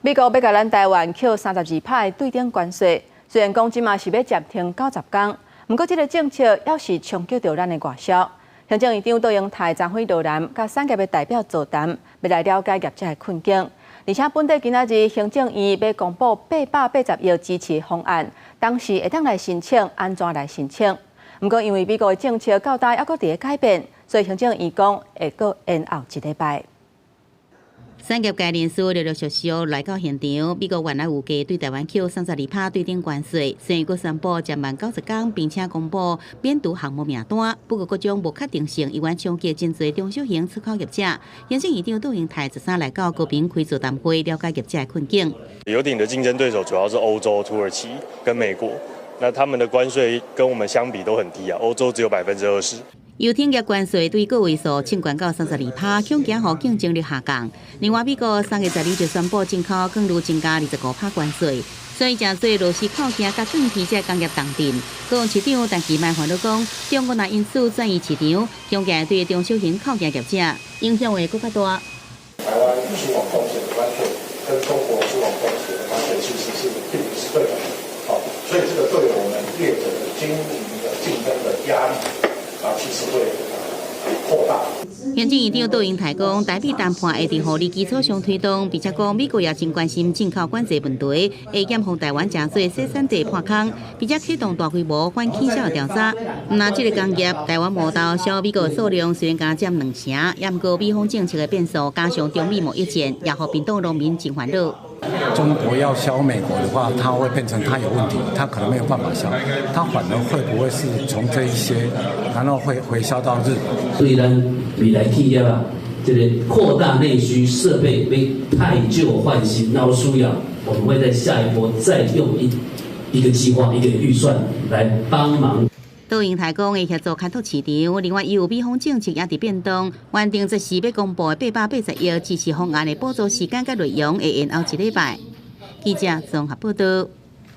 美国要甲咱台湾扣32%的对等关税，虽然讲即嘛是要暂停90天，不过这个政策要是冲击到咱的外销。行政院长杜英泰张辉罗南甲产业的代表座谈，要来了解业者的困境。而且本地今仔日行政院要公布880亿支持方案，当时会当来申请，安怎来申请？不过因为美国的政策到大还阁伫咧改变，所以行政院讲会阁延后1礼拜。产业界人士陆陆续续来到现场。美国原来有计对台湾扣32%对等关税，虽然佫宣布暂慢90天，并且公布免除项目名单，不过各种无确定性，依然冲击真侪中小型出口业者。行政院长杜英泰13来到高屏开座谈会，了解业者的困境。游艇的竞争对手主要是欧洲、土耳其跟美国，那他们的关税跟我们相比都很低啊，欧洲只有20%。游艇业关税对个位数升悬到32%，恐惊予竞争力下降。另外，美国3月12日就宣布进口更如增加25%关税，所以真侪螺丝扣件甲钢铁这工业冻定。高雄市长陈其迈烦恼讲，中国若因此转移市场，恐惊对中小型扣件业者影响会更加大。台湾输往风险的关税跟中国输往风险的关税其实是并不是对等的，好，所以这个对我们业者的经营的竞争的压力。其实会扩大。行政院长杜英泰讲，台美谈判会伫互利基础上推动，并且讲美国也真关心进口关税问题，会严防台湾真侪生产地破空，并且启动大规模反倾销的调查。那这个工业，台湾磨刀销美国数量虽然加占2成，也毋过美方政策的变数加上中美贸易战，也互屏东农民真烦恼。中国要销美国的话，它会变成它有问题，它可能没有办法销，它反而会不会是从这一些，然后会回销到日本？所以呢，未来企业啊，这个扩大内需设备，被汰旧换新，然后需要，我们会在下一波再用一个计划、一个预算来帮忙。杜英泰讲会协助开拓市场，另外伊有美方政策也伫变动，原定这时要公布的880亿支持方案的补助时间甲内容会延后1礼拜。记者综合报道。